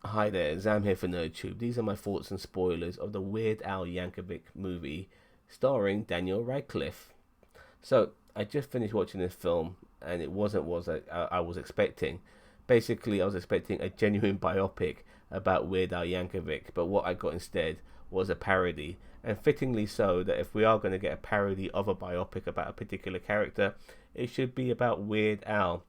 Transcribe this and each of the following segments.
Hi there, Zam here for NerdTube. These are my thoughts and spoilers of the Weird Al Yankovic movie starring Daniel Radcliffe. So, I just finished watching this film and it wasn't what I was expecting. Basically, I was expecting a genuine biopic about Weird Al Yankovic, but what I got instead was a parody. And fittingly so, that if we are going to get a parody of a biopic about a particular character, it should be about Weird Al.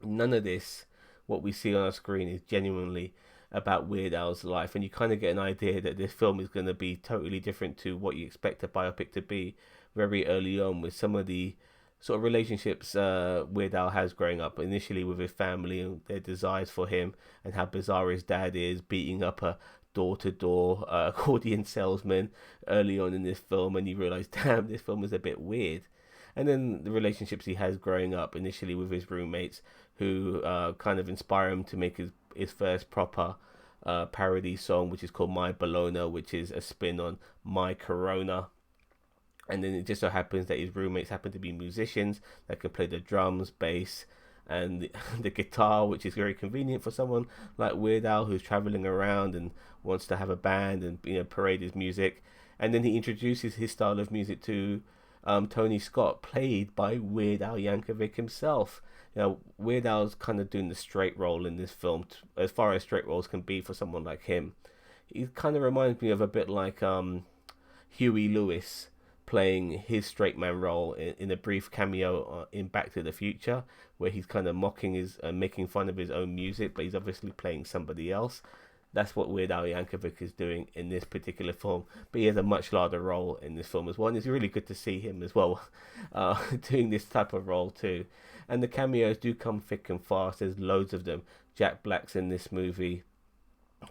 None of this, what we see on our screen, is genuinely about Weird Al's life, and you kind of get an idea that this film is going to be totally different to what you expect a biopic to be very early on, with some of the sort of relationships Weird Al has growing up initially with his family and their desires for him, and how bizarre his dad is beating up a door-to-door accordion salesman early on in this film, and you realize, damn, this film is a bit weird. And then the relationships he has growing up initially with his roommates, who kind of inspire him to make his first proper parody song, which is called My Bologna, which is a spin on My Corona. And then it just so happens that his roommates happen to be musicians that can play the drums, bass, and the guitar, which is very convenient for someone like Weird Al, who's traveling around and wants to have a band and parade his music. And then he introduces his style of music to Tony Scott, played by Weird Al Yankovic himself. Weird Al's kind of doing the straight role in this film, as far as straight roles can be for someone like him. He kind of reminds me of a bit like Huey Lewis playing his straight man role in a brief cameo in Back to the Future, where he's kind of mocking his making fun of his own music, but he's obviously playing somebody else. That's what Weird Al Yankovic is doing in this particular film, but he has a much larger role in this film as well, and it's really good to see him as well doing this type of role too. And the cameos do come thick and fast. There's loads of them. Jack Black's in this movie,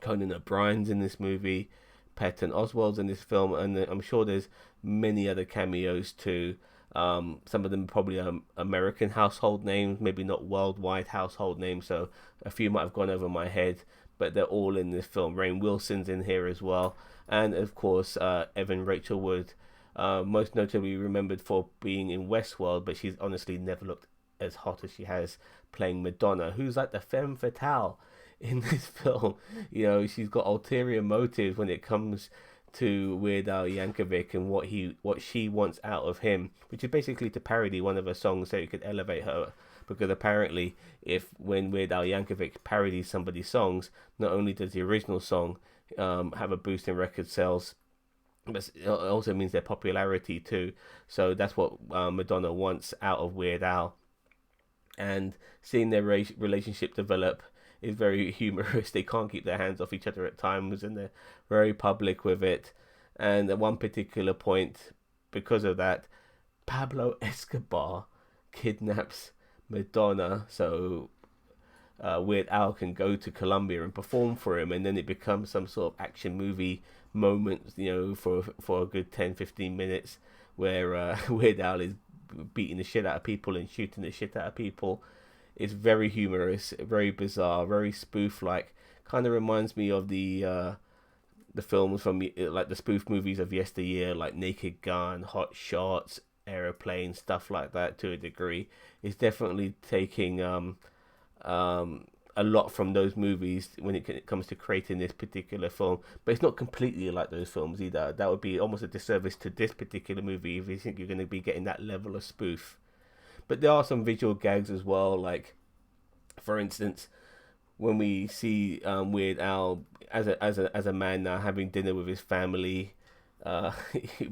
Conan O'Brien's in this movie, Patton Oswalt's in this film, and I'm sure there's many other cameos too. Some of them probably American household names, maybe not worldwide household names, so a few might have gone over my head, but they're all in this film. Rainn Wilson's in here as well, and of course Evan Rachel Wood, most notably remembered for being in Westworld, but she's honestly never looked as hot as she has playing Madonna, who's like the femme fatale in this film. She's got ulterior motives when it comes to Weird Al Yankovic and what she wants out of him, which is basically to parody one of her songs so he could elevate her. Because apparently, if when Weird Al Yankovic parodies somebody's songs, not only does the original song have a boost in record sales, but it also means their popularity too. So that's what Madonna wants out of Weird Al. And seeing their relationship develop is very humorous. They can't keep their hands off each other at times, and they're very public with it. And at one particular point, because of that, Pablo Escobar kidnaps Madonna, so Weird Al can go to Colombia and perform for him, and then it becomes some sort of action movie moment, for a good 10-15 minutes, where Weird Al is beating the shit out of people and shooting the shit out of people. It's very humorous, very bizarre, very spoof-like. Kind of reminds me of the films from like the spoof movies of yesteryear, like Naked Gun, Hot Shots, Aeroplane, stuff like that. To a degree, it's definitely taking a lot from those movies when it comes to creating this particular film, but it's not completely like those films either. That would be almost a disservice to this particular movie if you think you're going to be getting that level of spoof. But there are some visual gags as well, like for instance, when we see Weird Al as a man now having dinner with his family, uh,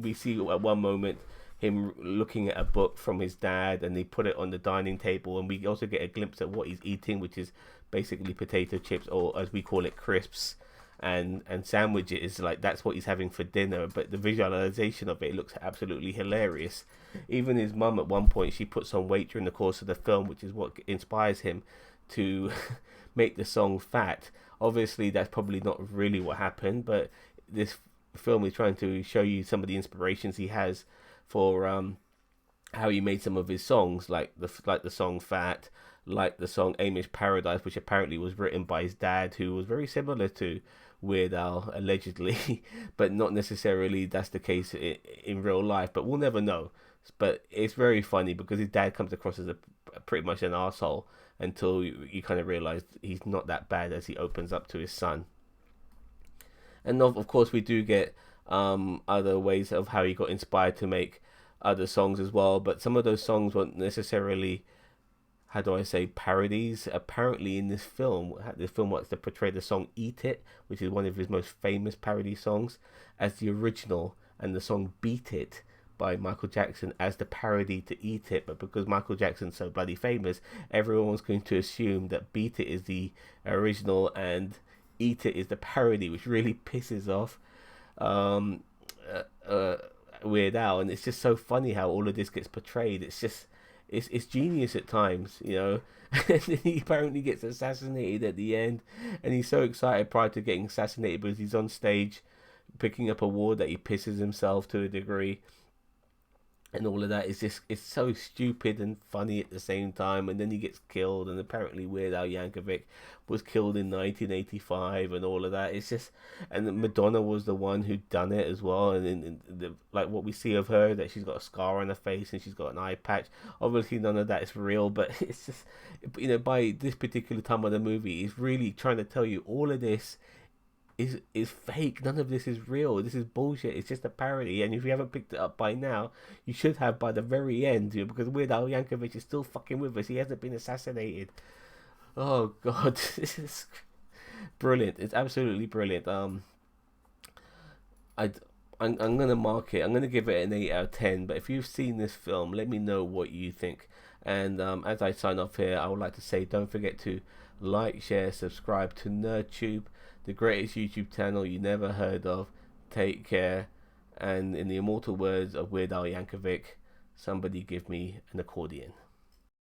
we see at one moment him looking at a book from his dad, and they put it on the dining table, and we also get a glimpse at what he's eating, which is basically potato chips, or as we call it, crisps, and sandwiches. Like, that's what he's having for dinner, but the visualization of it looks absolutely hilarious. Even his mum at one point, she puts on weight during the course of the film, which is what inspires him to make the song Fat. Obviously that's probably not really what happened, but this film is trying to show you some of the inspirations he has for how he made some of his songs, like the song Fat, like the song Amish Paradise, which apparently was written by his dad, who was very similar to Weird Al, allegedly, but not necessarily that's the case in real life, but we'll never know. But it's very funny because his dad comes across as pretty much an asshole, until you kind of realize he's not that bad as he opens up to his son. And of course, we do get other ways of how he got inspired to make other songs as well. But some of those songs weren't necessarily, how do I say, parodies. Apparently, in this film wants to portray the song "Eat It," which is one of his most famous parody songs, as the original, and the song "Beat It" by Michael Jackson as the parody to "Eat It." But because Michael Jackson's so bloody famous, everyone's going to assume that "Beat It" is the original and "Eat It" is the parody, which really pisses off um, Weird Al. And it's just so funny how all of this gets portrayed. It's just it's genius at times, you know. And then he apparently gets assassinated at the end, and he's so excited prior to getting assassinated because he's on stage picking up a award that he pisses himself to a degree. And all of that is just, it's so stupid and funny at the same time. And then he gets killed, and apparently Weird Al Yankovic was killed in 1985 and all of that. It's just, and Madonna was the one who done it as well. And like what we see of her, that she's got a scar on her face and she's got an eye patch. Obviously none of that is real, but it's just, you know, by this particular time of the movie, it's really trying to tell you all of this is fake. None of this is real. This is bullshit. It's just a parody. And if you haven't picked it up by now, you should have by the very end, you know, because Weird Al Yankovic is still fucking with us. He hasn't been assassinated. Oh god, this is brilliant. It's absolutely brilliant. I'm gonna mark it. I'm gonna give it an 8 out of 10. But if you've seen this film, let me know what you think. And as I sign off here, I would like to say, don't forget to like, share, subscribe to NerdTube, the greatest YouTube channel you never heard of. Take care, and in the immortal words of Weird Al Yankovic, somebody give me an accordion.